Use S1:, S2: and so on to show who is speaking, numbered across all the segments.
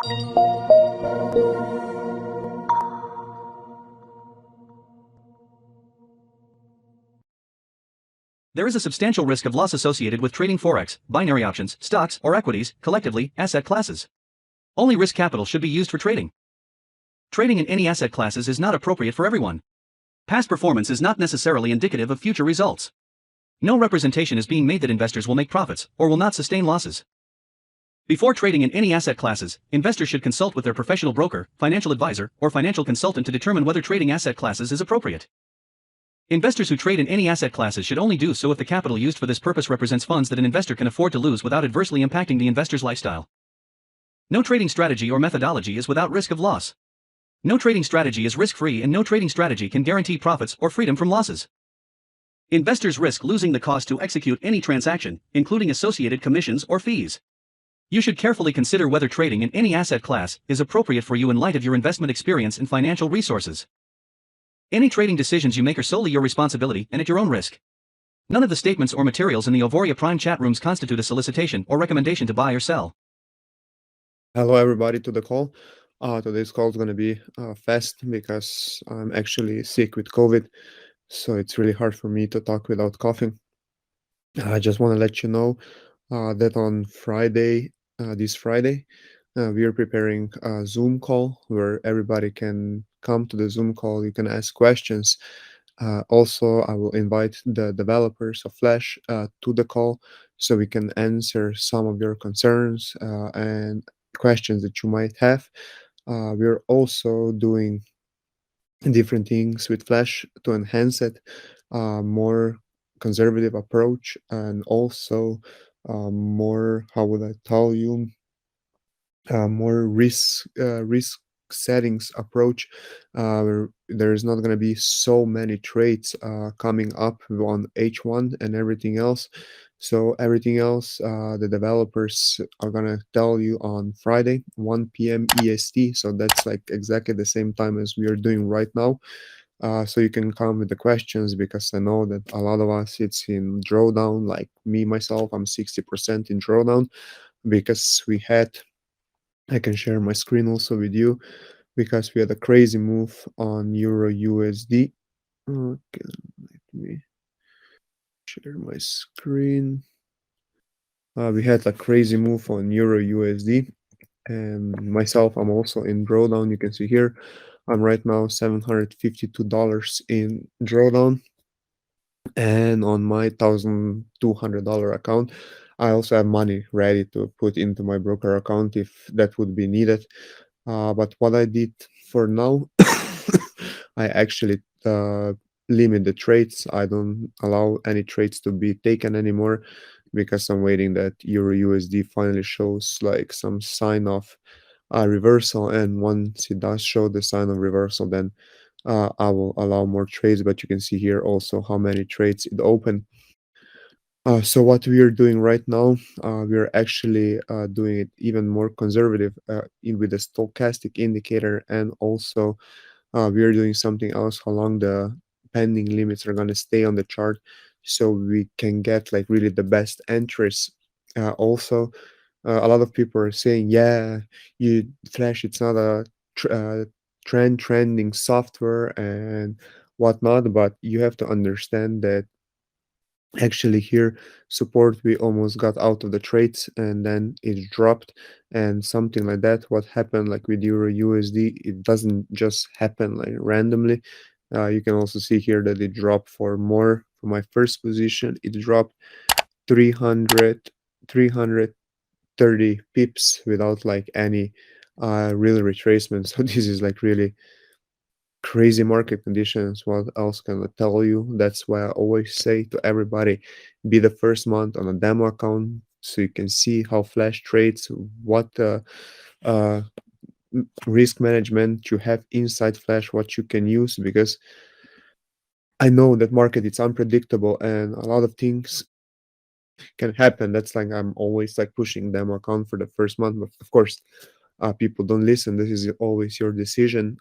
S1: There is a substantial risk of loss associated with trading forex, binary options, stocks, or equities, collectively, asset classes. Only risk capital should be used for trading. Trading in any asset classes is not appropriate for everyone. Past performance is not necessarily indicative of future results. No representation is being made that investors will make profits or will not sustain losses. Before trading in any asset classes, investors should consult with their professional broker, financial advisor, or financial consultant to determine whether trading asset classes is appropriate. Investors who trade in any asset classes should only do so if the capital used for this purpose represents funds that an investor can afford to lose without adversely impacting the investor's lifestyle. No trading strategy or methodology is without risk of loss. No trading strategy is risk-free, and no trading strategy can guarantee profits or freedom from losses. Investors risk losing the cost to execute any transaction, including associated commissions or fees. You should carefully consider whether trading in any asset class is appropriate for you in light of your investment experience and financial resources. Any trading decisions you make are solely your responsibility and at your own risk. None of the statements or materials in the Auvoria Prime chat rooms constitute a solicitation or recommendation to buy or sell.
S2: Hello, everybody, to the call. Today's call is going to be fast because I'm actually sick with COVID, so it's really hard for me to talk without coughing. I just want to let you know that on Friday, this Friday, we are preparing a Zoom call where everybody can come to the Zoom call. You can ask questions. Also, I will invite the developers of Flash to the call so we can answer some of your concerns and questions that you might have. We're also doing different things with Flash to enhance it, more conservative approach, and also more, how would I tell you, more risk settings approach. There's not going to be so many trades coming up on H1 and everything else. So everything else, the developers are going to tell you on Friday, 1 p.m. EST. So that's like exactly the same time as we are doing right now. So you can come with the questions, because I know that a lot of us, it's in drawdown, like me, myself, I'm 60% in drawdown, because I can share my screen also with you, because we had a crazy move on Euro USD. Okay, let me share my screen. We had a crazy move on Euro USD, and myself, I'm also in drawdown. You can see here, I'm right now $752 in drawdown, and on my $1,200 account, I also have money ready to put into my broker account if that would be needed. But what I did for now, I actually limit the trades. I don't allow any trades to be taken anymore, because I'm waiting that Euro USD finally shows like some sign of reversal. And once it does show the sign of reversal, then I will allow more trades. But you can see here also how many trades it opened. So what we are doing right now, we are actually doing it even more conservative with the stochastic indicator, and also we are doing something else, how long the pending limits are going to stay on the chart, so we can get like really the best entries. Also, a lot of people are saying, yeah, you Flash, it's not a trending software and whatnot, but you have to understand that actually here support, we almost got out of the trades and then it dropped, and something like that. What happened like with Euro USD, it doesn't just happen like randomly. You can also see here that it dropped for more. For my first position, it dropped 330 pips without like any real retracement. So this is like really crazy market conditions. What else can I tell you? That's why I always say to everybody, be the first month on a demo account so you can see how Flash trades, what uh, risk management you have inside Flash, what you can use, because I know that market, it's unpredictable and a lot of things can happen. That's like I'm always like pushing demo account for the first month, but of course, people don't listen. This is always your decision.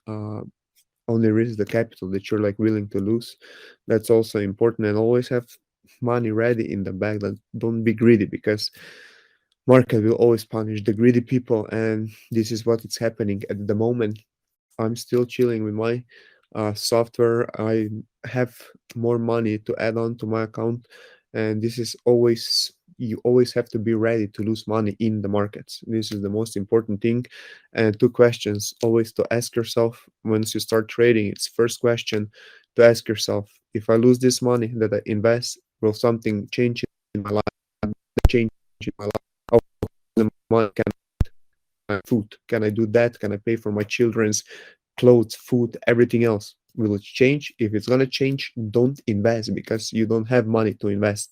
S2: Only risk the capital that you're like willing to lose. That's also important, and always have money ready in the bag. That don't be greedy, because market will always punish the greedy people, and this is what is happening at the moment. I'm still chilling with my software. I have more money to add on to my account, and this is always, you always have to be ready to lose money in the markets. This is the most important thing. And two questions always to ask yourself once you start trading. It's first question to ask yourself: if I lose this money that I invest, will something change in my life? Change in my life? How the money can food? Can I do that? Can I pay for my children's clothes, food, everything else? Will it change? If it's gonna change, don't invest because you don't have money to invest.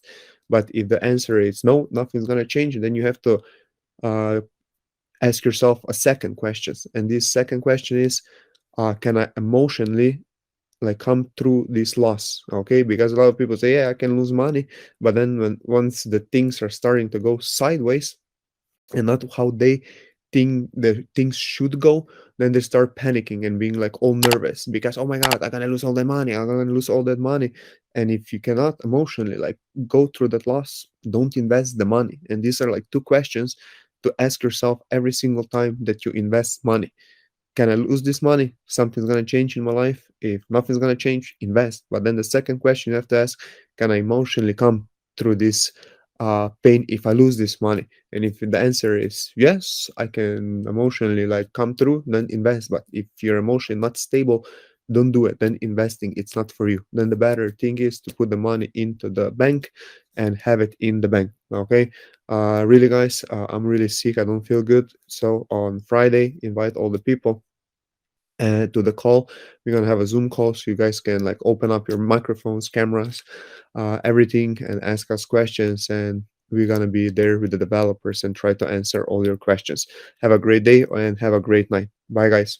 S2: But if the answer is no, nothing's gonna change, then you have to uh, ask yourself a second question. And this second question is, can I emotionally like come through this loss? Okay, because a lot of people say, yeah, I can lose money, but then when once the things are starting to go sideways, and not how they think the things should go, then they start panicking and being like all nervous because, oh my god, I'm gonna lose all that money, I'm gonna lose all that money. And if you cannot emotionally like go through that loss, don't invest the money. And these are like two questions to ask yourself every single time that you invest money. Can I lose this money? Something's gonna change in my life. If nothing's gonna change, invest. But then the second question you have to ask: can I emotionally come through this pain if I lose this money? And if the answer is yes, I can emotionally like come through, then invest. But if you're emotionally not stable, don't do it. Then investing it's not for you. Then the better thing is to put the money into the bank and have it in the bank. Okay. Really, guys, I'm really sick. I don't feel good. So on Friday, invite all the people to the call. We're gonna have a Zoom call so you guys can like open up your microphones, cameras, everything, and ask us questions. And we're gonna be there with the developers and try to answer all your questions. Have a great day and have a great night. Bye, guys.